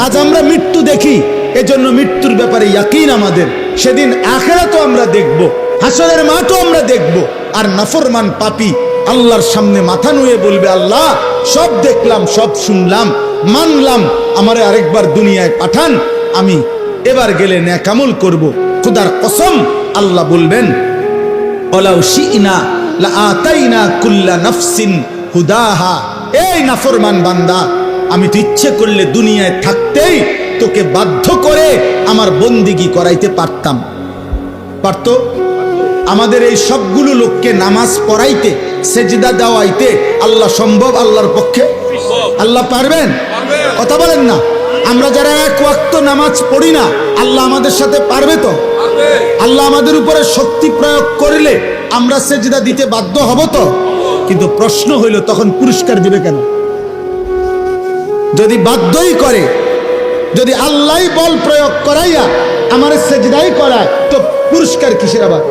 আজ আমরা মৃত্যু দেখি, এজন্য মৃত্যুর ব্যাপারে ইয়াকিন আমাদের। সেদিন আখিরাতও আমরা দেখব, হাসরের মাঠও আমরা দেখব। আর নাফরমান পাপী আল্লাহর সামনে মাথা নুয়ে বলবে, আল্লাহ সব দেখলাম, সব শুনলাম, মানলাম, আমারে আরেকবার দুনিয়ায় পাঠান, আমি এবার গেলে নেকামল করব। খোদার কসম আল্লাহ বলবেন, ওয়ালাউ শি'না লাআতাইনা কুল্লা নাফসিন হুদাহা। এই নাফরমান বান্দা, আমি তো ইচ্ছে করলে দুনিয়ায় থাকতেই তোকে বাধ্য করে আমার বন্দিগি করাইতে পারতাম। পারত? আমাদের এই সবগুলো লোককে নামাজ পড়াইতে, সেজদা দেওয়াইতে আল্লাহ সম্ভব? আল্লাহর পক্ষে? আল্লাহ পারবেন? কথা বলেন না। আমরা যারা এক ওয়াক্ত নামাজ পড়ি না, আল্লাহ আমাদের সাথে পারবে তো? আল্লাহ আমাদের উপরে শক্তি প্রয়োগ করলে আমরা সেজদা দিতে বাধ্য হব তো? কিন্তু প্রশ্ন হইল, তখন পুরস্কার দিবে কেন? যদি বাধ্যই করে, যদি আল্লাহ বল প্রয়োগ করাইয়া আমার সেজদাই করায়, তো পুরস্কার কিসের আবার?